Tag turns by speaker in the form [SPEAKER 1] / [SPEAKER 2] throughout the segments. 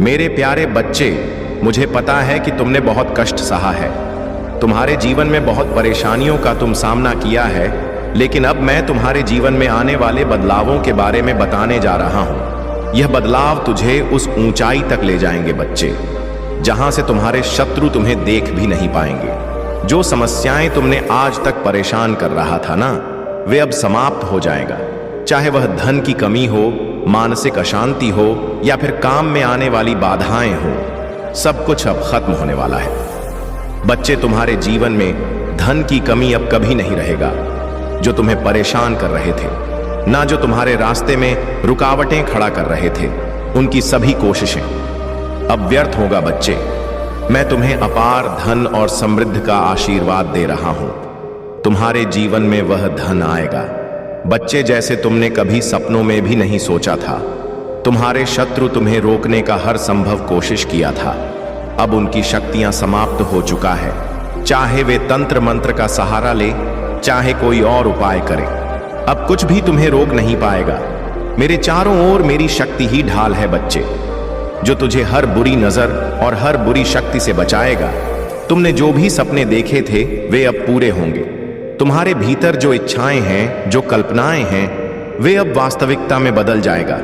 [SPEAKER 1] मेरे प्यारे बच्चे, मुझे पता है कि तुमने बहुत कष्ट सहा है। तुम्हारे जीवन में बहुत परेशानियों का तुम सामना किया है, लेकिन अब मैं तुम्हारे जीवन में आने वाले बदलावों के बारे में बताने जा रहा हूं। यह बदलाव तुझे उस ऊंचाई तक ले जाएंगे बच्चे, जहां से तुम्हारे शत्रु तुम्हें देख भी नहीं पाएंगे। जो समस्याएं तुमने आज तक परेशान कर रहा था ना, वे अब समाप्त हो जाएगा। चाहे वह धन की कमी हो, मानसिक अशांति हो या फिर काम में आने वाली बाधाएं हो, सब कुछ अब खत्म होने वाला है। बच्चे, तुम्हारे जीवन में धन की कमी अब कभी नहीं रहेगा। जो तुम्हें परेशान कर रहे थे, ना जो तुम्हारे रास्ते में रुकावटें खड़ा कर रहे थे, उनकी सभी कोशिशें अब व्यर्थ होगा बच्चे। मैं तुम्हें अपार धन और समृद्धि का आशीर्वाद दे रहा हूं। तुम्हारे जीवन में वह धन आएगा बच्चे, जैसे तुमने कभी सपनों में भी नहीं सोचा था। तुम्हारे शत्रु तुम्हें रोकने का हर संभव कोशिश किया था, अब उनकी शक्तियां समाप्त हो चुका है। चाहे वे तंत्र मंत्र का सहारा ले, चाहे कोई और उपाय करे, अब कुछ भी तुम्हें रोक नहीं पाएगा। मेरे चारों ओर मेरी शक्ति ही ढाल है बच्चे, जो तुझे हर बुरी नजर और हर बुरी शक्ति से बचाएगा। तुमने जो भी सपने देखे थे, वे अब पूरे होंगे। तुम्हारे भीतर जो इच्छाएं हैं, जो कल्पनाएं हैं, वे अब वास्तविकता में बदल जाएगा।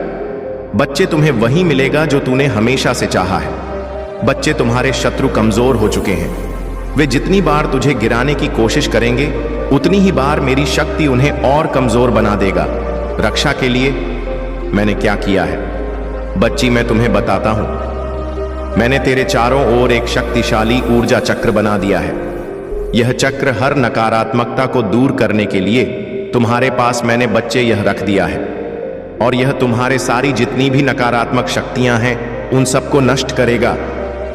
[SPEAKER 1] बच्चे, तुम्हें वही मिलेगा जो तूने हमेशा से चाहा है। बच्चे, तुम्हारे शत्रु कमजोर हो चुके हैं। वे जितनी बार तुझे गिराने की कोशिश करेंगे, उतनी ही बार मेरी शक्ति उन्हें और कमजोर बना देगा। रक्षा के लिए मैंने क्या किया है बच्ची, मैं तुम्हें बताता हूं। मैंने तेरे चारों ओर एक शक्तिशाली ऊर्जा चक्र बना दिया है। यह चक्र हर नकारात्मकता को दूर करने के लिए तुम्हारे पास मैंने बच्चे यह रख दिया है, और यह तुम्हारे सारी जितनी भी नकारात्मक शक्तियां हैं, उन सबको नष्ट करेगा।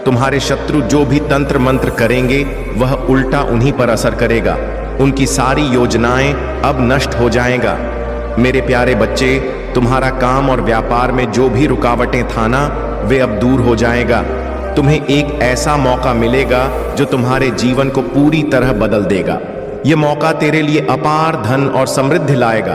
[SPEAKER 1] तुम्हारे शत्रु जो भी तंत्र मंत्र करेंगे, वह उल्टा उन्हीं पर असर करेगा। उनकी सारी योजनाएं अब नष्ट हो जाएगा। मेरे प्यारे बच्चे, तुम्हारा काम और व्यापार में जो भी रुकावटें था ना, वे अब दूर हो जाएगा। तुम्हें एक ऐसा मौका मिलेगा जो तुम्हारे जीवन को पूरी तरह बदल देगा। यह मौका तेरे लिए अपार धन और समृद्धि लाएगा।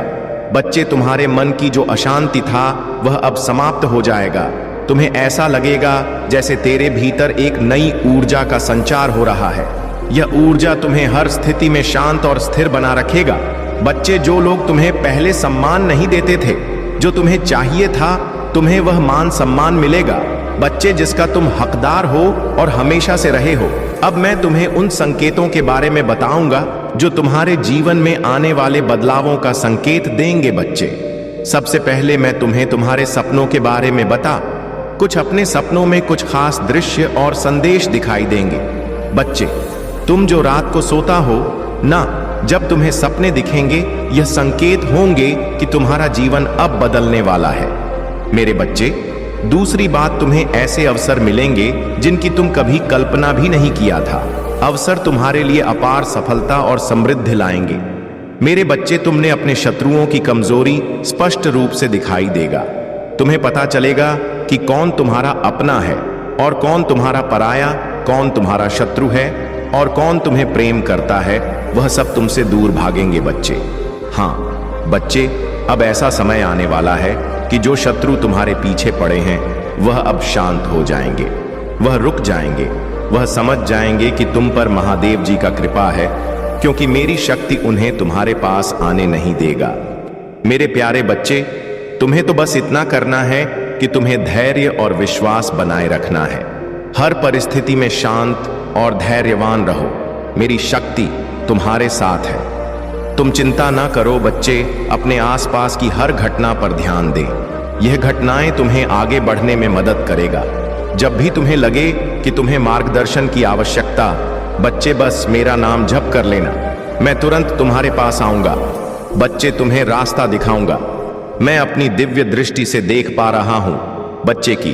[SPEAKER 1] बच्चे, तुम्हारे मन की जो अशांति था, वह अब समाप्त हो जाएगा। तुम्हें ऐसा लगेगा जैसे तेरे भीतर एक नई ऊर्जा का संचार हो रहा है। यह ऊर्जा तुम्हें हर स्थिति में शांत और स्थिर बना रखेगा। बच्चे, जो लोग तुम्हें पहले सम्मान नहीं देते थे, जो तुम्हें चाहिए था, तुम्हें वह मान सम्मान मिलेगा। बच्चे, जिसका तुम हकदार हो और हमेशा से रहे हो। अब मैं तुम्हें उन संकेतों के बारे में बताऊंगा जो तुम्हारे जीवन में आने वाले बदलावों का संकेत देंगे बच्चे। सबसे पहले मैं तुम्हें तुम्हारे सपनों के बारे में बता। कुछ अपने सपनों में कुछ खास दृश्य और संदेश दिखाई देंगे। बच्चे, तुम जो रात को सोता हो ना, जब तुम्हें सपने दिखेंगे, यह संकेत होंगे कि तुम्हारा जीवन अब बदलने वाला है। मेरे बच्चे, दूसरी बात, तुम्हें ऐसे अवसर मिलेंगे जिनकी तुम कभी कल्पना भी नहीं किया था। अवसर तुम्हारे लिए अपार सफलता और समृद्धि लाएंगे। मेरे बच्चे, तुमने अपने शत्रुओं की कमजोरी स्पष्ट रूप से दिखाई देगा। तुम्हें पता चलेगा कि कौन तुम्हारा अपना है और कौन तुम्हारा पराया, कौन तुम्हारा शत्रु है और कौन तुम्हें प्रेम करता है। वह सब तुमसे दूर भागेंगे बच्चे। हाँ बच्चे, अब ऐसा समय आने वाला है कि जो शत्रु तुम्हारे पीछे पड़े हैं, वह अब शांत हो जाएंगे। वह रुक जाएंगे। वह समझ जाएंगे कि तुम पर महादेव जी का कृपा है, क्योंकि मेरी शक्ति उन्हें तुम्हारे पास आने नहीं देगा। मेरे प्यारे बच्चे, तुम्हें तो बस इतना करना है कि तुम्हें धैर्य और विश्वास बनाए रखना है। हर परिस्थिति में शांत और धैर्यवान रहो। मेरी शक्ति तुम्हारे साथ है। तुम चिंता ना करो बच्चे, अपने आसपास की हर घटना पर ध्यान दें। यह घटनाएं तुम्हें आगे बढ़ने में मदद करेगा। जब भी तुम्हें लगे कि तुम्हें मार्गदर्शन की आवश्यकता, बच्चे बस मेरा नाम जप कर लेना। मैं तुरंत तुम्हारे पास आऊंगा। बच्चे, तुम्हें रास्ता दिखाऊंगा। मैं अपनी दिव्य दृष्टि से देख पा रहा हूं बच्चे की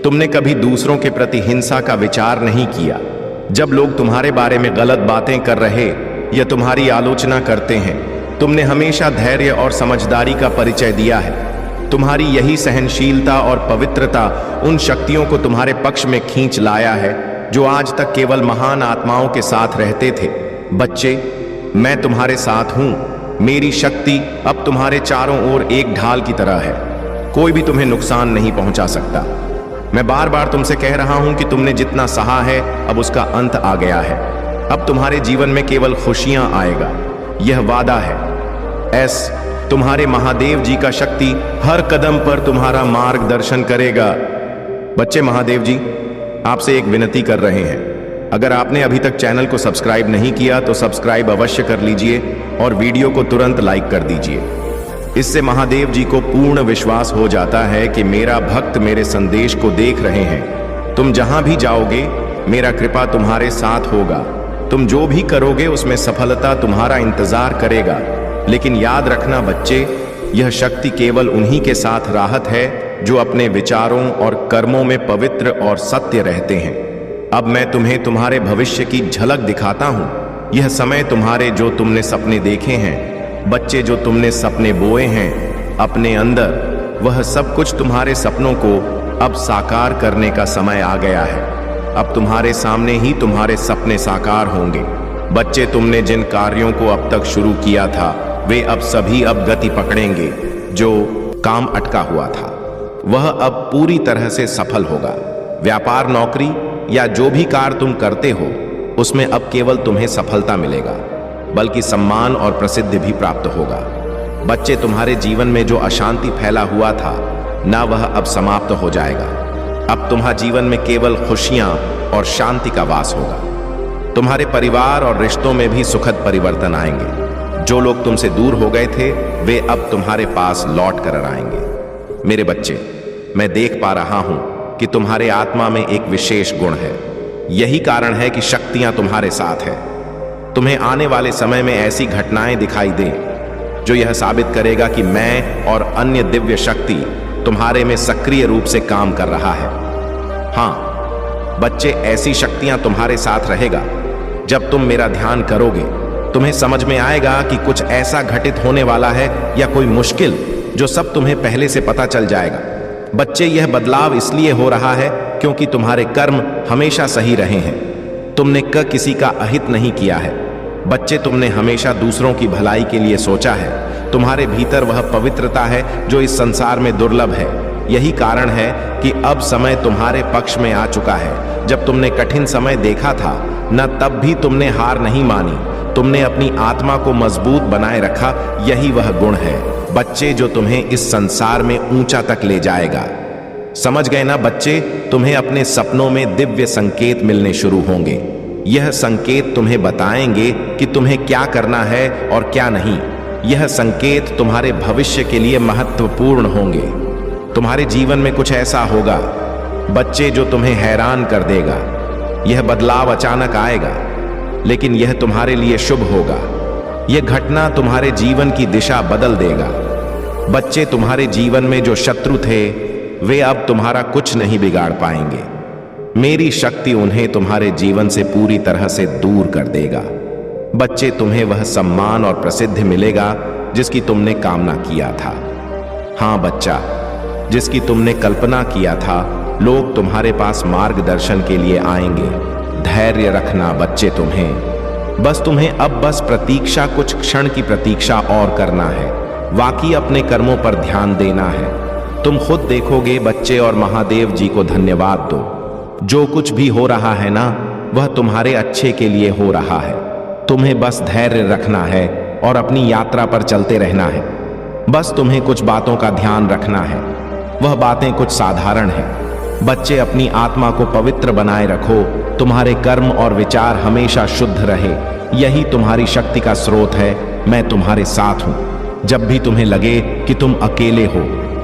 [SPEAKER 1] तुमने कभी दूसरों के प्रति हिंसा का विचार नहीं किया। जब लोग तुम्हारे बारे में गलत बातें कर रहे या तुम्हारी आलोचना करते हैं, तुमने हमेशा धैर्य और समझदारी का परिचय दिया है। तुम्हारी यही सहनशीलता और पवित्रता उन शक्तियों को तुम्हारे पक्ष में खींच लाया है जो आज तक केवल महान आत्माओं के साथ रहते थे। बच्चे, मैं तुम्हारे साथ हूं। मेरी शक्ति अब तुम्हारे चारों ओर एक ढाल की तरह है। कोई भी तुम्हें नुकसान नहीं पहुंचा सकता। मैं बार बार तुमसे कह रहा हूं कि तुमने जितना सहा है अब उसका अंत आ गया है। अब तुम्हारे जीवन में केवल खुशियां आएगा, यह वादा है। एस, तुम्हारे महादेव जी का शक्ति हर कदम पर तुम्हारा मार्गदर्शन करेगा। बच्चे, महादेव जी आपसे एक विनती कर रहे हैं। अगर आपने अभी तक चैनल को सब्सक्राइब नहीं किया तो सब्सक्राइब अवश्य कर लीजिए और वीडियो को तुरंत लाइक कर दीजिए। इससे महादेव जी को पूर्ण विश्वास हो जाता है कि मेरा भक्त मेरे संदेश को देख रहे हैं। तुम जहां भी जाओगे मेरा कृपा तुम्हारे साथ होगा। तुम जो भी करोगे उसमें सफलता तुम्हारा इंतजार करेगा। लेकिन याद रखना बच्चे, यह शक्ति केवल उन्हीं के साथ राहत है जो अपने विचारों और कर्मों में पवित्र और सत्य रहते हैं। अब मैं तुम्हें तुम्हारे भविष्य की झलक दिखाता हूं। यह समय तुम्हारे जो तुमने सपने देखे हैं, बच्चे जो तुमने सपने बोए हैं अपने अंदर, वह सब कुछ तुम्हारे सपनों को अब साकार करने का समय आ गया है। अब तुम्हारे सामने ही तुम्हारे सपने साकार होंगे। बच्चे, तुमने जिन कार्यों को अब तक शुरू किया था वे अब सभी अब गति पकड़ेंगे। जो काम अटका हुआ था वह अब पूरी तरह से सफल होगा। व्यापार, नौकरी या जो भी कार्य तुम करते हो उसमें अब केवल तुम्हें सफलता मिलेगा, बल्कि सम्मान और प्रसिद्धि भी प्राप्त होगा। बच्चे, तुम्हारे जीवन में जो अशांति फैला हुआ था ना, वह अब समाप्त हो जाएगा। अब तुम्हारे जीवन में केवल खुशियां और शांति का वास होगा। तुम्हारे परिवार और रिश्तों में भी सुखद परिवर्तन आएंगे। जो लोग तुमसे दूर हो गए थे वे अब तुम्हारे पास लौट कर आएंगे। मेरे बच्चे, मैं देख पा रहा हूं कि तुम्हारे आत्मा में एक विशेष गुण है। यही कारण है कि शक्तियां तुम्हारे साथ है। तुम्हें आने वाले समय में ऐसी घटनाएं दिखाई दें जो यह साबित करेगा कि मैं और अन्य दिव्य शक्ति तुम्हारे में सक्रिय रूप से काम कर रहा है। हां बच्चे, ऐसी शक्तियां तुम्हारे साथ रहेगा। जब तुम मेरा ध्यान करोगे तुम्हें समझ में आएगा कि कुछ ऐसा घटित होने वाला है या कोई मुश्किल जो सब तुम्हें पहले से पता चल जाएगा। बच्चे, यह बदलाव इसलिए हो रहा है क्योंकि तुम्हारे कर्म हमेशा सही रहे हैं। तुमने किसी का अहित नहीं किया है। बच्चे, तुमने हमेशा दूसरों की भलाई के लिए सोचा है। तुम्हारे भीतर वह पवित्रता है जो इस संसार में दुर्लभ है। यही कारण है कि अब समय तुम्हारे पक्ष में आ चुका है। जब तुमने कठिन समय देखा था न, तब भी तुमने हार नहीं मानी। तुमने अपनी आत्मा को मजबूत बनाए रखा। यही वह गुण है बच्चे जो तुम्हें इस संसार में ऊंचा तक ले जाएगा। समझ गए ना बच्चे? तुम्हें अपने सपनों में दिव्य संकेत मिलने शुरू होंगे। यह संकेत तुम्हें बताएंगे कि तुम्हें क्या करना है और क्या नहीं। यह संकेत तुम्हारे भविष्य के लिए महत्वपूर्ण होंगे। तुम्हारे जीवन में कुछ ऐसा होगा बच्चे जो तुम्हें हैरान कर देगा। यह बदलाव अचानक आएगा, लेकिन यह तुम्हारे लिए शुभ होगा। यह घटना तुम्हारे जीवन की दिशा बदल देगा। बच्चे, तुम्हारे जीवन में जो शत्रु थे वे अब तुम्हारा कुछ नहीं बिगाड़ पाएंगे। मेरी शक्ति उन्हें तुम्हारे जीवन से पूरी तरह से दूर कर देगा। बच्चे, तुम्हें वह सम्मान और प्रसिद्धि मिलेगा जिसकी तुमने कामना किया था। हां बच्चा, जिसकी तुमने कल्पना किया था। लोग तुम्हारे पास मार्गदर्शन के लिए आएंगे। धैर्य रखना बच्चे, तुम्हें अब बस प्रतीक्षा, कुछ क्षण की प्रतीक्षा और करना है। वाकई अपने कर्मों पर ध्यान देना है। तुम खुद देखोगे बच्चे, और महादेव जी को धन्यवाद दो। जो कुछ भी हो रहा है ना, वह तुम्हारे अच्छे के लिए हो रहा है। तुम्हें बस धैर्य रखना है और अपनी यात्रा पर चलते रहना है। बस तुम्हें कुछ बातों का ध्यान रखना है। वह बातें कुछ साधारण हैं। बच्चे, अपनी आत्मा को पवित्र बनाए रखो। तुम्हारे कर्म और विचार हमेशा शुद्ध रहे। यही तुम्हारी शक्ति का स्रोत है। मैं तुम्हारे साथ हूं। जब भी तुम्हें लगे कि तुम अकेले हो,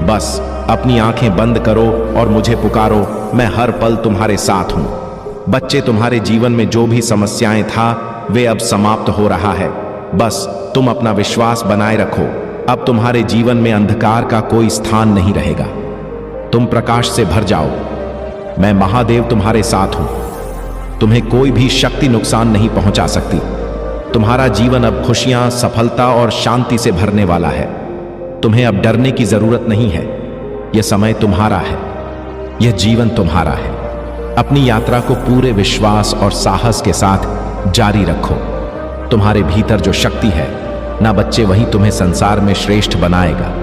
[SPEAKER 1] बस अपनी आंखें बंद करो और मुझे पुकारो। मैं हर पल तुम्हारे साथ हूं। बच्चे, तुम्हारे जीवन में जो भी समस्याएं था वे अब समाप्त हो रहा है। बस तुम अपना विश्वास बनाए रखो। अब तुम्हारे जीवन में अंधकार का कोई स्थान नहीं रहेगा। तुम प्रकाश से भर जाओ। मैं महादेव तुम्हारे साथ हूं। तुम्हें कोई भी शक्ति नुकसान नहीं पहुंचा सकती। तुम्हारा जीवन अब खुशियां, सफलता और शांति से भरने वाला है। तुम्हें अब डरने की जरूरत नहीं है। यह समय तुम्हारा है। यह जीवन तुम्हारा है। अपनी यात्रा को पूरे विश्वास और साहस के साथ जारी रखो। तुम्हारे भीतर जो शक्ति है ना बच्चे, वही तुम्हें संसार में श्रेष्ठ बनाएगा।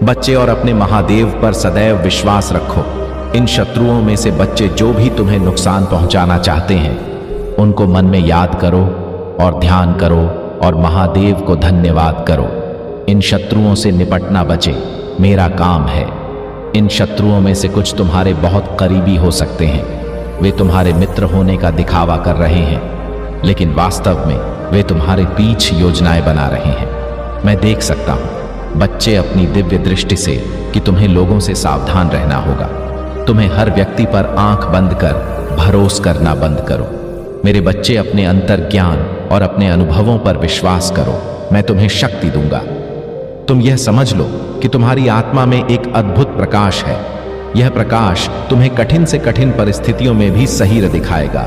[SPEAKER 1] बच्चे, और अपने महादेव पर सदैव विश्वास रखो।
[SPEAKER 2] इन शत्रुओं में से बच्चे जो भी तुम्हें नुकसान पहुंचाना चाहते हैं उनको मन में याद करो और ध्यान करो और महादेव को धन्यवाद करो। इन शत्रुओं से निपटना बचे मेरा काम है। इन शत्रुओं में से कुछ तुम्हारे बहुत करीबी हो सकते हैं। वे तुम्हारे मित्र होने का दिखावा कर रहे हैं, लेकिन वास्तव में वे तुम्हारे पीछे योजनाएं बना रहे हैं। मैं देख सकता हूं बच्चे अपनी दिव्य दृष्टि से कि तुम्हें लोगों से सावधान रहना होगा। तुम्हें हर व्यक्ति पर आंख बंद कर भरोसा करना बंद करो। मेरे बच्चे, अपने अंतर ज्ञान और अपने अनुभवों पर विश्वास करो। मैं तुम्हें शक्ति दूंगा। तुम यह समझ लो कि तुम्हारी आत्मा में एक अद्भुत प्रकाश है। यह प्रकाश तुम्हें कठिन से कठिन परिस्थितियों में भी सही दिखाएगा।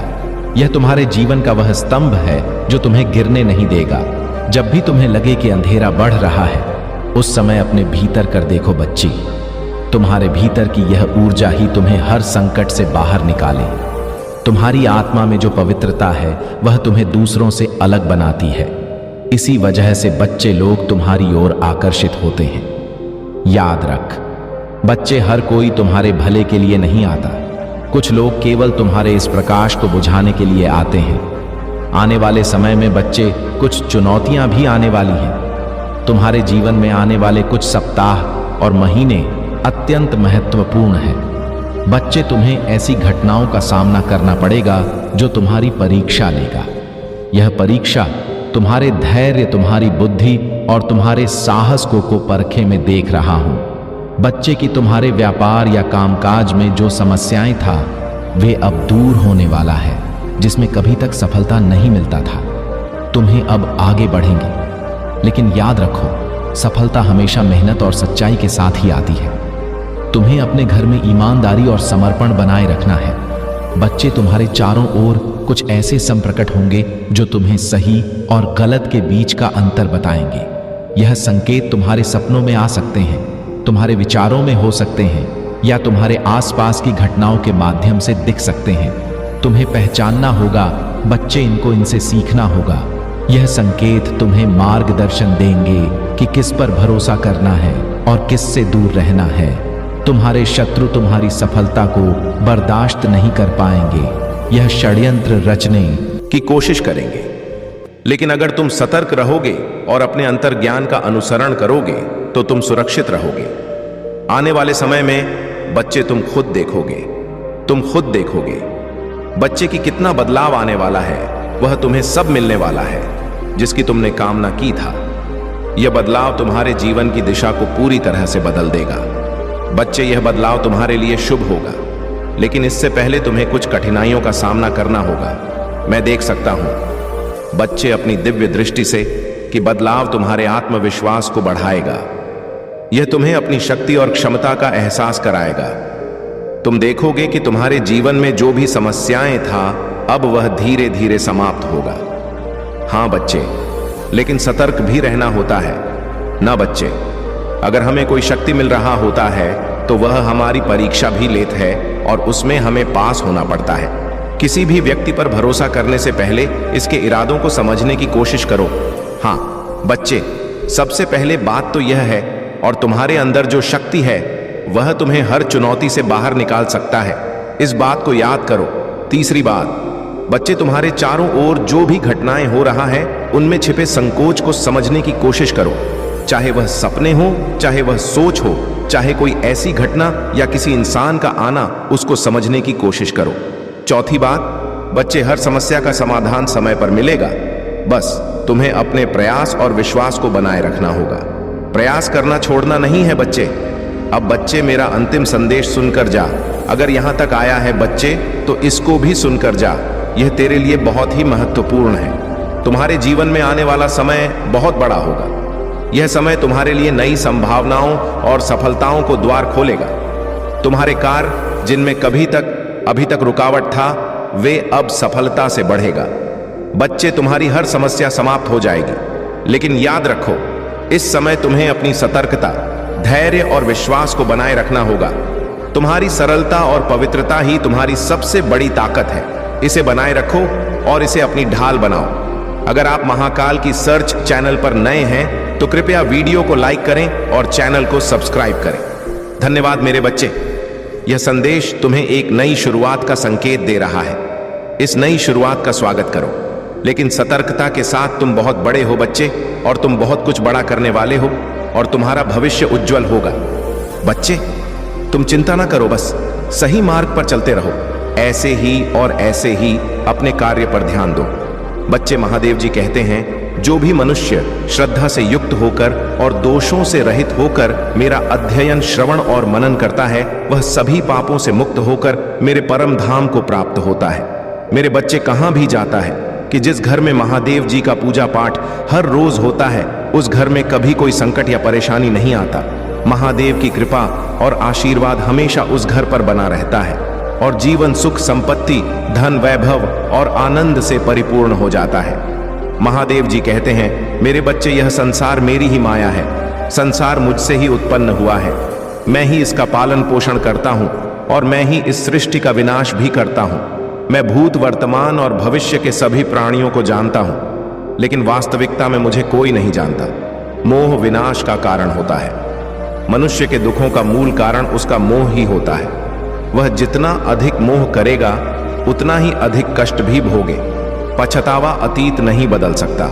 [SPEAKER 2] यह तुम्हारे जीवन का वह स्तंभ है जो तुम्हें गिरने नहीं देगा। जब भी तुम्हें लगे कि अंधेरा बढ़ रहा है, उस समय अपने भीतर कर देखो बच्ची। तुम्हारे भीतर की यह ऊर्जा ही तुम्हें हर संकट से बाहर निकाले। तुम्हारी आत्मा में जो पवित्रता है वह तुम्हें दूसरों से अलग बनाती है। इसी वजह से बच्चे लोग तुम्हारी ओर आकर्षित होते हैं। याद रख, बच्चे, हर कोई तुम्हारे भले के लिए नहीं आता। कुछ लोग केवल तुम्हारे इस प्रकाश को बुझाने के लिए आते हैं। आने वाले समय में बच्चे, कुछ चुनौतियां भी आने वाली हैं। तुम्हारे जीवन में आने वाले कुछ सप्ताह और महीने अत्यंत महत्वपूर्ण हैं। बच्चे, तुम्हें ऐसी घटनाओं का सामना करना पड़ेगा जो तुम्हारी परीक्षा लेगा। यह परीक्षा तुम्हारे धैर्य, तुम्हारी बुद्धि और तुम्हारे साहस को परखे में देख रहा हूं। बच्चे की तुम्हारे व्यापार या कामकाज में जो समस्याएं था वे अब दूर होने वाला है, जिसमें कभी तक सफलता नहीं मिलता था। तुम्हें अब आगे बढ़ेंगे, लेकिन याद रखो, सफलता हमेशा मेहनत और सच्चाई के साथ ही आती है। तुम्हें अपने घर में ईमानदारी और समर्पण बनाए रखना है। बच्चे, तुम्हारे चारों ओर कुछ ऐसे संप्रकट होंगे जो तुम्हें सही और गलत के बीच का अंतर बताएंगे। यह संकेत तुम्हारे सपनों में आ सकते हैं, तुम्हारे विचारों में हो सकते हैं या तुम्हारे आसपास की घटनाओं के माध्यम से दिख सकते हैं। तुम्हें पहचानना होगा बच्चे, इनसे सीखना होगा। यह संकेत तुम्हें मार्गदर्शन देंगे कि किस पर भरोसा करना है और किस से दूर रहना है। तुम्हारे शत्रु तुम्हारी सफलता को बर्दाश्त नहीं कर पाएंगे। यह षड्यंत्र रचने
[SPEAKER 1] की कोशिश करेंगे, लेकिन अगर तुम सतर्क रहोगे और अपने अंतर ज्ञान का अनुसरण करोगे तो तुम सुरक्षित रहोगे। आने वाले समय में बच्चे, तुम खुद देखोगे बच्चे की कितना बदलाव आने वाला है। वह तुम्हें सब मिलने वाला है जिसकी तुमने कामना की था। यह बदलाव तुम्हारे जीवन की दिशा को पूरी तरह से बदल देगा। बच्चे, यह बदलाव तुम्हारे लिए शुभ होगा, लेकिन इससे पहले तुम्हें कुछ कठिनाइयों का सामना करना होगा। मैं देख सकता हूं बच्चे, अपनी दिव्य दृष्टि से कि बदलाव तुम्हारे आत्मविश्वास को बढ़ाएगा। यह तुम्हें अपनी शक्ति और क्षमता का एहसास कराएगा। तुम देखोगे कि तुम्हारे जीवन में जो भी समस्याएं था अब वह धीरे धीरे समाप्त होगा। हां बच्चे, लेकिन सतर्क भी रहना होता है ना बच्चे। अगर हमें कोई शक्ति मिल रहा होता है तो वह हमारी परीक्षा भी लेता है और उसमें हमें पास होना पड़ता है। किसी भी व्यक्ति पर भरोसा करने से पहले इसके इरादों को समझने की कोशिश करो। हां बच्चे, सबसे पहले बात तो यह है, और तुम्हारे अंदर जो शक्ति है वह तुम्हें हर चुनौती से बाहर निकाल सकता है। इस बात को याद करो। तीसरी बात, बच्चे, तुम्हारे चारों ओर जो भी घटनाएं हो रहा है उनमें छिपे संकोच को समझने की कोशिश करो। चाहे वह सपने हो, चाहे वह सोच हो, चाहे कोई ऐसी घटना या किसी इंसान का आना, उसको समझने की कोशिश करो। चौथी बात, बच्चे, हर समस्या का समाधान समय पर मिलेगा। बस तुम्हें अपने प्रयास और विश्वास को बनाए रखना होगा। प्रयास करना छोड़ना नहीं है बच्चे। अब बच्चे, मेरा अंतिम संदेश सुनकर जा। अगर यहां तक आया है बच्चे, तो इसको भी सुनकर जा। यह तेरे लिए बहुत ही महत्वपूर्ण है। तुम्हारे जीवन में आने वाला समय बहुत बड़ा होगा। यह समय तुम्हारे लिए नई संभावनाओं और सफलताओं को द्वार खोलेगा। तुम्हारे कार्य जिनमें अभी तक रुकावट था, वे अब सफलता से बढ़ेगा। बच्चे, तुम्हारी हर समस्या समाप्त हो जाएगी, लेकिन याद रखो, इस समय तुम्हें अपनी सतर्कता, धैर्य और विश्वास को बनाए रखना होगा। तुम्हारी सरलता और पवित्रता ही तुम्हारी सबसे बड़ी ताकत है। इसे बनाए रखो और इसे अपनी ढाल बनाओ। अगर आप महाकाल की सर्च चैनल पर नए हैं तो कृपया वीडियो को लाइक करें और चैनल को सब्सक्राइब करें। धन्यवाद मेरे बच्चे। यह संदेश तुम्हें एक नई शुरुआत का संकेत दे रहा है। इस नई शुरुआत का स्वागत करो, लेकिन सतर्कता के साथ। तुम बहुत बड़े हो बच्चे, और तुम बहुत कुछ बड़ा करने वाले हो, और तुम्हारा भविष्य उज्जवल होगा। बच्चे, तुम चिंता ना करो, बस सही मार्ग पर चलते रहो। ऐसे ही और ऐसे ही अपने कार्य पर ध्यान दो। बच्चे, महादेव जी कहते हैं, जो भी मनुष्य श्रद्धा से युक्त होकर और दोषों से रहित होकर मेरा अध्ययन, श्रवण और मनन करता है, वह सभी पापों से मुक्त होकर मेरे परम धाम को प्राप्त होता है। मेरे बच्चे, कहां भी जाता है कि जिस घर में महादेव जी का पूजा पाठ हर रोज होता है, उस घर में कभी कोई संकट या परेशानी नहीं आता। महादेव की कृपा और आशीर्वाद हमेशा उस घर पर बना रहता है, और जीवन सुख, संपत्ति, धन, वैभव और आनंद से परिपूर्ण हो जाता है। महादेव जी कहते हैं, मेरे बच्चे, यह संसार मेरी ही माया है। संसार मुझसे ही उत्पन्न हुआ है। मैं ही इसका पालन पोषण करता हूं, और मैं ही इस सृष्टि का विनाश भी करता हूं। मैं भूत, वर्तमान और भविष्य के सभी प्राणियों को जानता हूं, लेकिन वास्तविकता में मुझे कोई नहीं जानता। मोह विनाश का कारण होता है। मनुष्य के दुखों का मूल कारण उसका मोह ही होता है। वह जितना अधिक मोह करेगा, उतना ही अधिक कष्ट भी भोगे। पछतावा अतीत नहीं बदल सकता,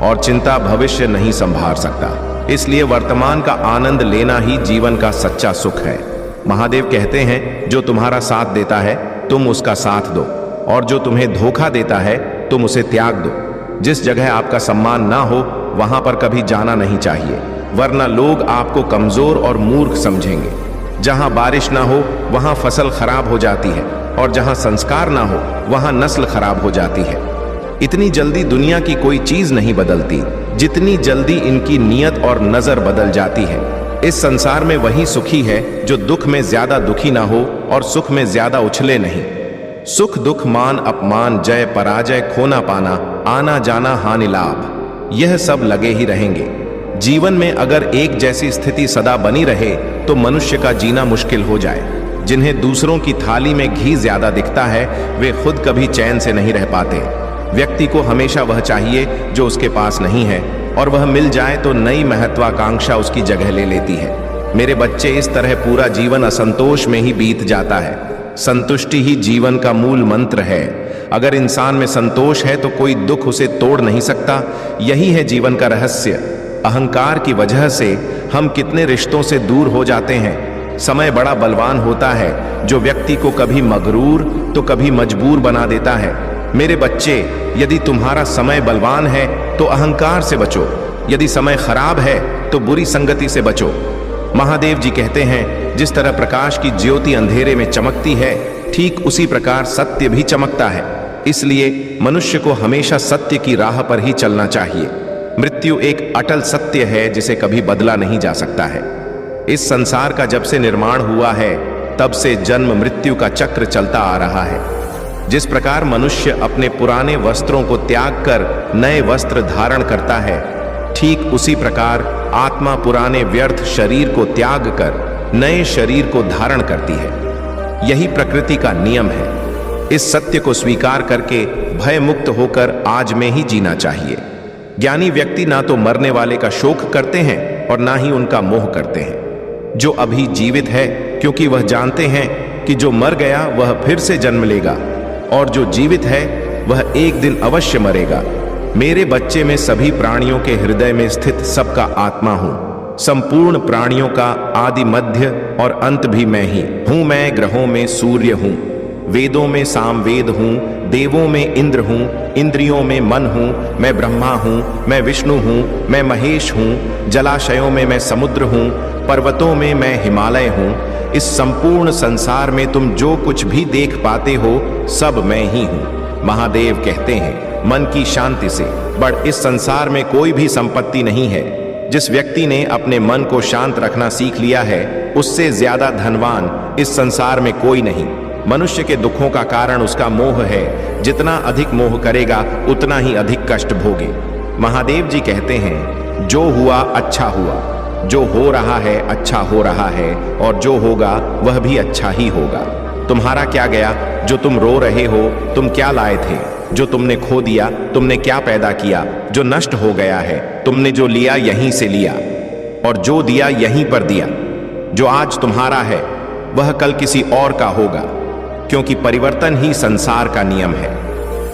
[SPEAKER 1] और चिंता भविष्य नहीं संभाल सकता। इसलिए वर्तमान का आनंद लेना ही जीवन का सच्चा सुख है। महादेव कहते हैं, जो तुम्हारा साथ देता है, तुम उसका साथ दो, और जो तुम्हें धोखा देता है, तुम उसे त्याग दो। जिस जगह आपका सम्मान ना हो, वहां पर कभी जाना नहीं चाहिए, वरना लोग आपको कमजोर और मूर्ख समझेंगे। जहां बारिश ना हो, वहां फसल खराब हो जाती है, और जहां संस्कार ना हो, वहां नस्ल खराब हो जाती है। इतनी जल्दी दुनिया की कोई चीज नहीं बदलती, जितनी जल्दी इनकी नियत और नजर बदल जाती है। इस संसार में वही सुखी है जो दुख में ज्यादा दुखी ना हो और सुख में ज्यादा उछले नहीं। सुख, दुख, मान, अपमान, जय, पराजय, खोना पाना, आना जाना, हानि, लाभ, यह सब लगे ही रहेंगे। जीवन में अगर एक जैसी स्थिति सदा बनी रहे, तो मनुष्य का जीना मुश्किल हो जाए। जिन्हें दूसरों की थाली में घी ज्यादा दिखता है, वे खुद कभी चैन से नहीं रह पाते। व्यक्ति को हमेशा वह चाहिए जो उसके पास नहीं है, और वह मिल जाए तो नई महत्वाकांक्षा उसकी जगह ले लेती है। मेरे बच्चे, इस तरह पूरा जीवन असंतोष में ही बीत जाता है। संतुष्टि ही जीवन का मूल मंत्र है। अगर इंसान में संतोष है तो कोई दुख उसे तोड़ नहीं सकता। यही है जीवन का रहस्य। अहंकार की वजह से हम कितने रिश्तों से दूर हो जाते हैं। समय बड़ा बलवान होता है, जो व्यक्ति को कभी मगरूर तो कभी मजबूर बना देता है। मेरे बच्चे, यदि तुम्हारा समय बलवान है तो अहंकार से बचो, यदि समय खराब है तो बुरी संगति से बचो। महादेव जी कहते हैं, जिस तरह प्रकाश की ज्योति अंधेरे में चमकती है, ठीक उसी प्रकार सत्य भी चमकता है। इसलिए मनुष्य को हमेशा सत्य की राह पर ही चलना चाहिए। मृत्यु एक अटल सत्य है जिसे कभी बदला नहीं जा सकता है। इस संसार का जब से निर्माण हुआ है, तब से जन्म मृत्यु का चक्र चलता आ रहा है। जिस प्रकार मनुष्य अपने पुराने वस्त्रों को त्याग कर नए वस्त्र धारण करता है, ठीक उसी प्रकार आत्मा पुराने व्यर्थ शरीर को त्याग कर नए शरीर को धारण करती है। यही प्रकृति का नियम है। इस सत्य को स्वीकार करके भय मुक्त होकर आज में ही जीना चाहिए। ज्ञानी व्यक्ति ना तो मरने वाले का शोक करते हैं और ना ही उनका मोह करते हैं। जो अभी जीवित है, क्योंकि वह जानते हैं कि जो मर गया वह फिर से जन्म लेगा, और जो जीवित है वह एक दिन अवश्य मरेगा। मेरे बच्चे, में सभी प्राणियों के हृदय में स्थित सबका आत्मा हूं। संपूर्ण प्राणियों का आदि, मध्य और अंत भी मैं ही हूं। मैं ग्रहों में सूर्य हूं, वेदों में सामवेद हूं, देवों में इंद्र हूं, इंद्रियों में मन हूं। मैं ब्रह्मा हूं, मैं विष्णु हूं, मैं महेश हूं। जलाशयों में मैं समुद्र हूं, पर्वतों में मैं हिमालय हूं। इस संपूर्ण संसार में तुम जो कुछ भी देख पाते हो, सब मैं ही हूं। महादेव कहते हैं, मन की शांति से बढ़ इस संसार में कोई भी संपत्ति नहीं है। जिस व्यक्ति ने अपने मन को शांत रखना सीख लिया है, उससे ज्यादा धनवान इस संसार में कोई नहीं। मनुष्य के दुखों का कारण उसका मोह है। जितना अधिक मोह करेगा, उतना ही अधिक कष्ट भोगे। महादेव जी कहते हैं, जो हुआ अच्छा हुआ, जो हो रहा है अच्छा हो रहा है, और जो होगा वह भी अच्छा ही होगा। तुम्हारा क्या गया जो तुम रो रहे हो? तुम क्या लाए थे जो तुमने खो दिया? तुमने क्या पैदा किया जो नष्ट हो गया है? तुमने जो लिया यहीं से लिया, और जो दिया यहीं पर दिया। जो आज तुम्हारा है वह कल किसी और का होगा, क्योंकि परिवर्तन ही संसार का नियम है।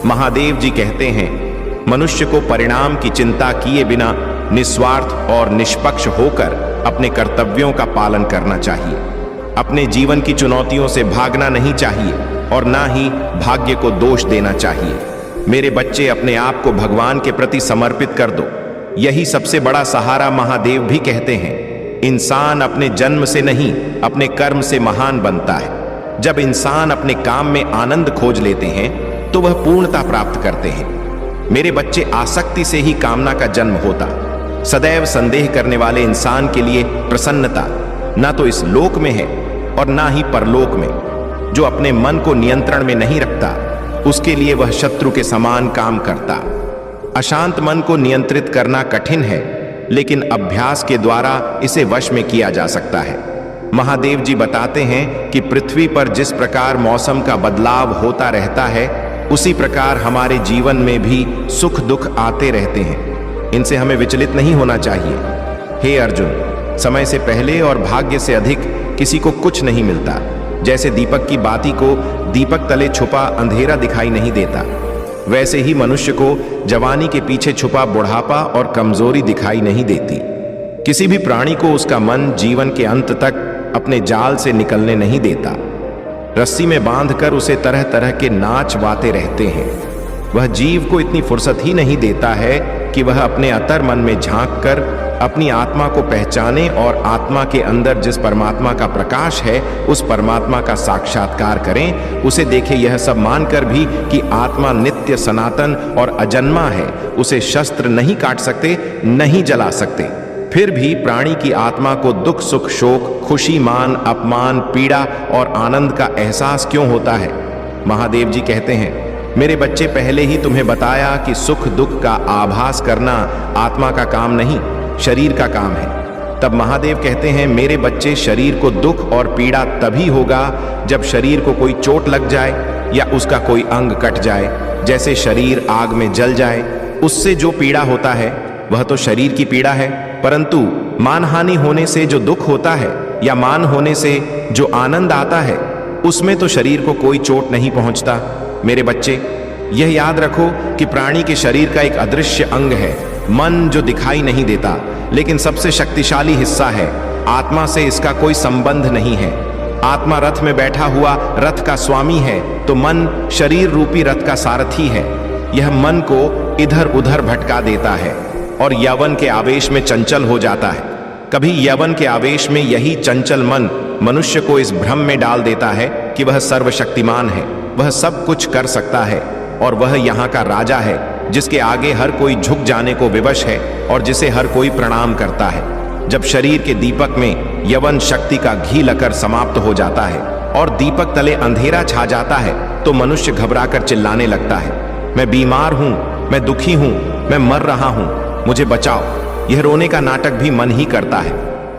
[SPEAKER 1] महादेव जी कहते हैं, मनुष्य को परिणाम की चिंता किए बिना निस्वार्थ और निष्पक्ष होकर अपने कर्तव्यों का पालन करना चाहिए। अपने जीवन की चुनौतियों से भागना नहीं चाहिए और ना ही भाग्य को दोष देना चाहिए। मेरे बच्चे, अपने आप को भगवान के प्रति समर्पित कर दो, यही सबसे बड़ा सहारा। महादेव भी कहते हैं, इंसान अपने जन्म से नहीं, अपने कर्म से महान बनता है। जब इंसान अपने काम में आनंद खोज लेते हैं तो वह पूर्णता प्राप्त करते हैं। मेरे बच्चे, आसक्ति से ही कामना का जन्म होता। सदैव संदेह करने वाले इंसान के लिए प्रसन्नता ना तो इस लोक में है और ना ही परलोक में। जो अपने मन को नियंत्रण में नहीं रखता, उसके लिए वह शत्रु के समान काम करता। अशांत मन को नियंत्रित करना कठिन है, लेकिन अभ्यास के द्वारा इसे वश में किया जा सकता है। महादेव जी बताते हैं कि पृथ्वी पर जिस प्रकार मौसम का बदलाव होता रहता है, उसी प्रकार हमारे जीवन में भी सुख दुख आते रहते हैं। इनसे हमें विचलित नहीं होना चाहिए। हे अर्जुन, समय से पहले और भाग्य से अधिक किसी को कुछ नहीं मिलता। जैसे दीपक की बाती को दीपक तले छुपा अंधेरा दिखाई नहीं देता, वैसे ही मनुष्य को जवानी के पीछे छुपा बुढ़ापा और कमजोरी दिखाई नहीं देती। किसी भी प्राणी को उसका मन जीवन के अंत तक अपने जाल से निकलने नहीं देता। रस्सी में बांधकर उसे तरह तरह के नाच वाते रहते हैं। वह जीव को इतनी फुर्सत ही नहीं देता है कि वह अपने अंतर मन में झांक कर अपनी आत्मा को पहचाने और आत्मा के अंदर जिस परमात्मा का प्रकाश है, उस परमात्मा का साक्षात्कार करें। उसे देखे यह सब मानकर भी कि आत्मा नित्य सनातन और अजन्मा है, उसे शस्त्र नहीं काट सकते, नहीं जला सकते। फिर भी प्राणी की आत्मा को दुख सुख शोक, खुशी मान अपमान, पीड़ा और आनंद का एहसास क्यों होता है? महादेव जी कहते हैं, मेरे बच्चे, पहले ही तुम्हें बताया कि सुख दुख का आभास करना आत्मा का काम नहीं, शरीर का काम है। तब महादेव कहते हैं, मेरे बच्चे, शरीर को दुख और पीड़ा तभी होगा जब शरीर को कोई चोट लग जाए या उसका कोई अंग कट जाए। जैसे शरीर आग में जल जाए, उससे जो पीड़ा होता है वह तो शरीर की पीड़ा है, परंतु मानहानि होने से जो दुख होता है या मान होने से जो आनंद आता है, उसमें तो शरीर को कोई चोट नहीं पहुंचता। मेरे बच्चे, यह याद रखो कि प्राणी के शरीर का एक अदृश्य अंग है, मन, जो दिखाई नहीं देता लेकिन सबसे शक्तिशाली हिस्सा है। आत्मा से इसका कोई संबंध नहीं है। आत्मा रथ में बैठा हुआ रथ का स्वामी है, तो मन शरीर रूपी रथ का सारथी है। यह मन को इधर उधर भटका देता है और यौवन के आवेश में चंचल हो जाता है। कभी यौवन के आवेश में यही चंचल मन मनुष्य को इस भ्रम में डाल देता है कि वह सर्वशक्तिमान है, वह सब कुछ कर सकता है और वह यहाँ का राजा है, जिसके आगे हर कोई झुक जाने को विवश है और जिसे हर कोई प्रणाम करता है। जब शरीर के दीपक में यौवन शक्ति का घी लकर समाप्त हो जाता है और दीपक तले अंधेरा छा जाता है, तो मनुष्य घबराकर चिल्लाने लगता है, मैं बीमार हूं, मैं दुखी हूं, मैं मर रहा हूं, मुझे बचाओ। यह रोने का नाटक भी मन ही करता है।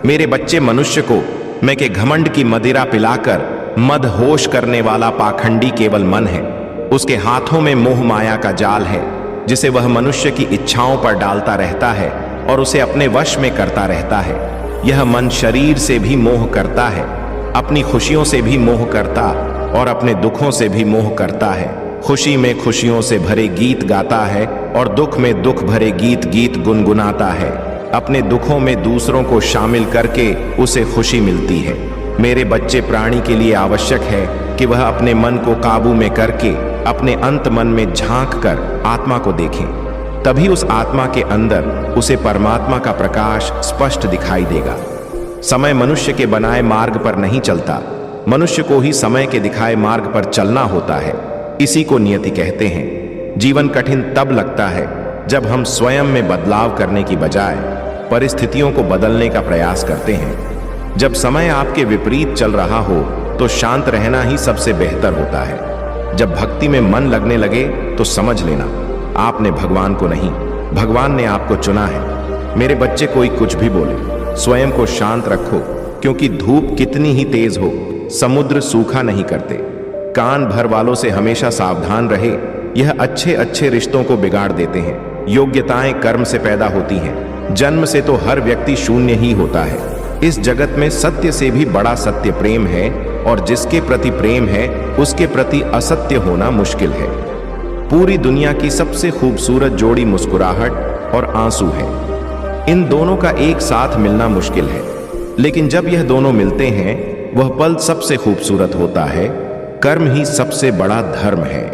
[SPEAKER 1] मेरे बच्चे, मनुष्य को मैं के घमंड की मदिरा पिलाकर मदहोश करने वाला पाखंडी केवल मन है। उसके हाथों में मोह माया का जाल है, जिसे वह मनुष्य की इच्छाओं पर डालता रहता है और उसे अपने वश में करता रहता है। यह मन शरीर से भी मोह करता है, अपनी खुशियों से भी मोह करता और अपने दुखों से भी मोह करता है। खुशी में खुशियों से भरे गीत गाता है और दुख में दुख भरे गीत गुनगुनाता है। अपने दुखों में दूसरों को शामिल करके उसे खुशी मिलती है। मेरे बच्चे, प्राणी के लिए आवश्यक है कि वह अपने मन को काबू में करके अपने अंत मन में झांक कर आत्मा को देखें। तभी उस आत्मा के अंदर उसे परमात्मा का प्रकाश स्पष्ट दिखाई देगा। समय मनुष्य के बनाए मार्ग पर नहीं चलता, मनुष्य को ही समय के दिखाए मार्ग पर चलना होता है। इसी को नियति कहते हैं। जीवन कठिन तब लगता है जब हम स्वयं में बदलाव करने की बजाय परिस्थितियों को बदलने का प्रयास करते हैं। जब समय आपके विपरीत चल रहा हो तो शांत रहना ही सबसे बेहतर होता है। जब भक्ति में मन लगने लगे तो समझ लेना आपने भगवान को नहीं, भगवान ने आपको चुना है। मेरे बच्चे, कोई कुछ भी बोले, स्वयं को शांत रखो, क्योंकि धूप कितनी ही तेज हो, समुद्र सूखा नहीं करते। कान भर वालों से हमेशा सावधान रहे, यह अच्छे अच्छे रिश्तों को बिगाड़ देते हैं। योग्यताएं कर्म से पैदा होती हैं, जन्म से तो हर व्यक्ति शून्य ही होता है। इस जगत में सत्य से भी बड़ा सत्य प्रेम है, और जिसके प्रति प्रेम है उसके प्रति असत्य होना मुश्किल है। पूरी दुनिया की सबसे खूबसूरत जोड़ी मुस्कुराहट और आंसू है। इन दोनों का एक साथ मिलना मुश्किल है, लेकिन जब यह दोनों मिलते हैं वह पल सबसे खूबसूरत होता है। कर्म ही सबसे बड़ा धर्म है।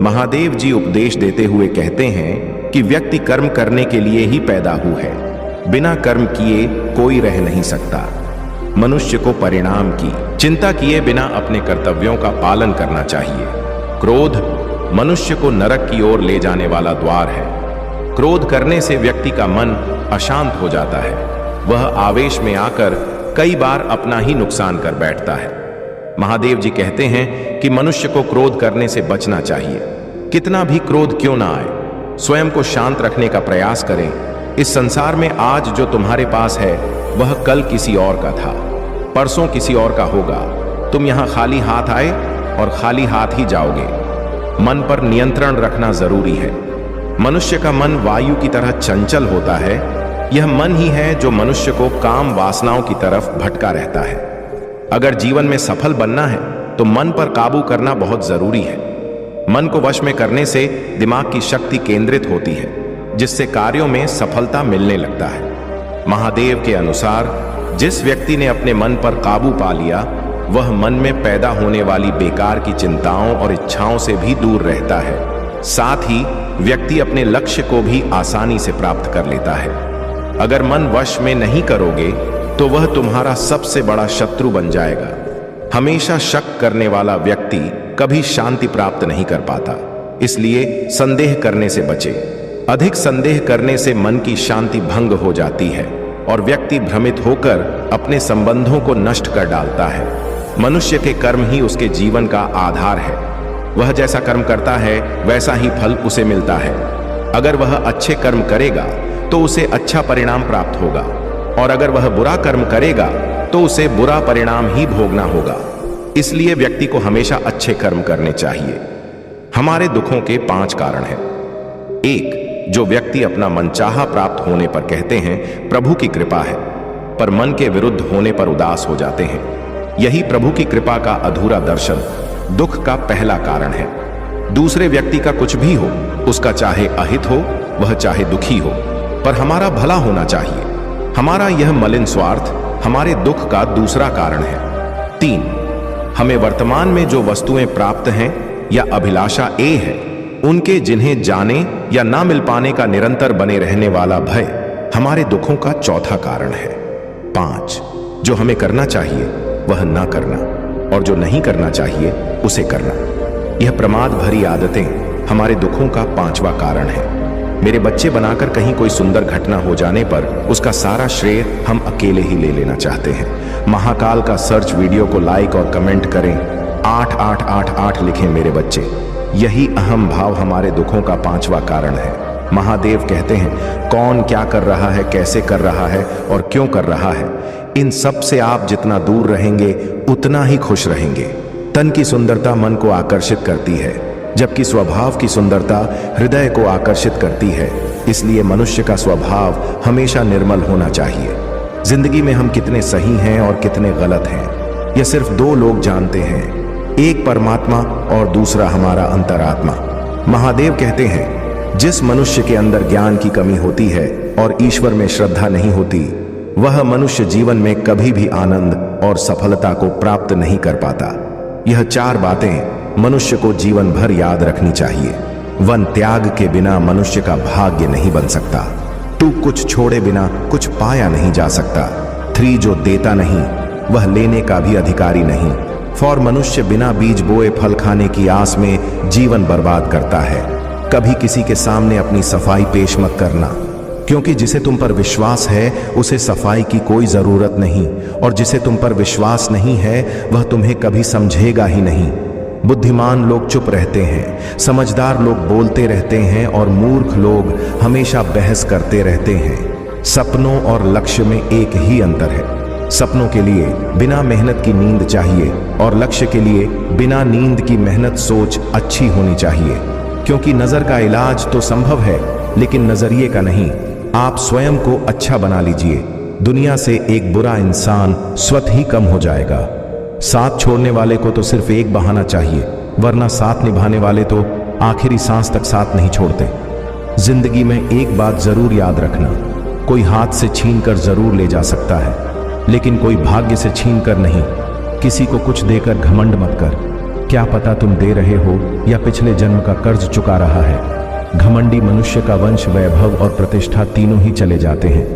[SPEAKER 1] महादेव जी उपदेश देते हुए कहते हैं कि व्यक्ति कर्म करने के लिए ही पैदा हुआ है। बिना कर्म किए कोई रह नहीं सकता। मनुष्य को परिणाम की चिंता किए बिना अपने कर्तव्यों का पालन करना चाहिए। क्रोध मनुष्य को नरक की ओर ले जाने वाला द्वार है। क्रोध करने से व्यक्ति का मन अशांत हो जाता है। वह आवेश में आकर कई बार अपना ही नुकसान कर बैठता है। महादेव जी कहते हैं कि मनुष्य को क्रोध करने से बचना चाहिए। कितना भी क्रोध क्यों ना आए, स्वयं को शांत रखने का प्रयास करें। इस संसार में आज जो तुम्हारे पास है वह कल किसी और का था, परसों किसी और का होगा। तुम यहां खाली हाथ आए और खाली हाथ ही जाओगे। मन पर नियंत्रण रखना जरूरी है। मनुष्य का मन वायु की तरह चंचल होता है। यह मन ही है जो मनुष्य को काम वासनाओं की तरफ भटका रहता है। अगर जीवन में सफल बनना है तो मन पर काबू करना बहुत जरूरी है। मन को वश में करने से दिमाग की शक्ति केंद्रित होती है, जिससे कार्यों में सफलता मिलने लगता है। महादेव के अनुसार जिस व्यक्ति ने अपने मन पर काबू पा लिया वह मन में पैदा होने वाली बेकार की चिंताओं और इच्छाओं से भी दूर रहता है। साथ ही व्यक्ति अपने लक्ष्य को भी आसानी से प्राप्त कर लेता है। अगर मन वश में नहीं करोगे तो वह तुम्हारा सबसे बड़ा शत्रु बन जाएगा। हमेशा शक करने वाला व्यक्ति कभी शांति प्राप्त नहीं कर पाता। इसलिए संदेह करने से बचे। अधिक संदेह करने से मन की शांति भंग हो जाती है और व्यक्ति भ्रमित होकर अपने संबंधों को नष्ट कर डालता है। मनुष्य के कर्म ही उसके जीवन का आधार है। वह जैसा कर्म करता है वैसा ही फल उसे मिलता है। अगर वह अच्छे कर्म करेगा तो उसे अच्छा परिणाम प्राप्त होगा, और अगर वह बुरा कर्म करेगा तो उसे बुरा परिणाम ही भोगना होगा। इसलिए व्यक्ति को हमेशा अच्छे कर्म करने चाहिए। हमारे दुखों के 5 कारण हैं। 1, जो व्यक्ति अपना मनचाहा प्राप्त होने पर कहते हैं प्रभु की कृपा है, पर मन के विरुद्ध होने पर उदास हो जाते हैं। यही प्रभु की कृपा का अधूरा दर्शन दुख का पहला कारण है। दूसरे व्यक्ति का कुछ भी हो, उसका चाहे अहित हो वह चाहे दुखी हो, पर हमारा भला होना चाहिए। हमारा यह मलिन स्वार्थ हमारे दुख का दूसरा कारण है। 3, हमें वर्तमान में जो वस्तुएं प्राप्त हैं या अभिलाषा है उनके जिन्हें जाने या ना मिल पाने का निरंतर बने रहने वाला भय हमारे दुखों का चौथा कारण है। 5, जो हमें करना चाहिए वह ना करना, और जो नहीं करना चाहिए उसे करना। यह प्रमाद भरी आदतें हमारे दुखों का 5वां कारण है। मेरे बच्चे बनाकर कहीं कोई सुंदर घटना हो जाने पर उसका सारा श्रेय हम अकेले ही ले लेना चाहते हैं। महाकाल का सर्च वीडियो को लाइक और कमेंट करें। 8888 लिखें मेरे बच्चे। यही अहम भाव हमारे दुखों का 5वां कारण है। महादेव कहते हैं कौन क्या कर रहा है, कैसे कर रहा है और क्यों कर रहा है, इन सब से आप जितना दूर रहेंगे उतना ही खुश रहेंगे। तन की सुंदरता मन को आकर्षित करती है, जबकि स्वभाव की सुंदरता हृदय को आकर्षित करती है। इसलिए मनुष्य का स्वभाव हमेशा निर्मल होना चाहिए। जिंदगी में हम कितने सही हैं और कितने गलत हैं यह सिर्फ 2 लोग जानते हैं, एक परमात्मा और दूसरा हमारा अंतरात्मा। महादेव कहते हैं जिस मनुष्य के अंदर ज्ञान की कमी होती है और ईश्वर में श्रद्धा नहीं होती वह मनुष्य जीवन में कभी भी आनंद और सफलता को प्राप्त नहीं कर पाता। यह 4 बातें मनुष्य को जीवन भर याद रखनी चाहिए। 1, त्याग के बिना मनुष्य का भाग्य नहीं बन सकता। 2, कुछ छोड़े बिना कुछ पाया नहीं जा सकता। 3, जो देता नहीं वह लेने का भी अधिकारी नहीं। 4, मनुष्य बिना बीज बोए फल खाने की आस में जीवन बर्बाद करता है। कभी किसी के सामने अपनी सफाई पेश मत करना, क्योंकि जिसे तुम पर विश्वास है उसे सफाई की कोई जरूरत नहीं, और जिसे तुम पर विश्वास नहीं है वह तुम्हें कभी समझेगा ही नहीं। बुद्धिमान लोग चुप रहते हैं, समझदार लोग बोलते रहते हैं और मूर्ख लोग हमेशा बहस करते रहते हैं। सपनों और लक्ष्य में एक ही अंतर है। सपनों के लिए बिना मेहनत की नींद चाहिए और लक्ष्य के लिए बिना नींद की मेहनत सोच अच्छी होनी चाहिए, क्योंकि नजर का इलाज तो संभव है लेकिन नजरिए का नहीं। आप स्वयं को अच्छा बना लीजिए, दुनिया से एक बुरा इंसान स्वतः ही कम हो जाएगा। साथ छोड़ने वाले को तो सिर्फ एक बहाना चाहिए, वरना साथ निभाने वाले तो आखिरी सांस तक साथ नहीं छोड़ते। जिंदगी में एक बात जरूर याद रखना, कोई हाथ से छीन कर जरूर ले जा सकता है, लेकिन कोई भाग्य से छीन कर नहीं। किसी को कुछ देकर घमंड मत कर, क्या पता तुम दे रहे हो या पिछले जन्म का कर्ज चुका रहा है। घमंडी मनुष्य का वंश, वैभव और प्रतिष्ठा तीनों ही चले जाते हैं।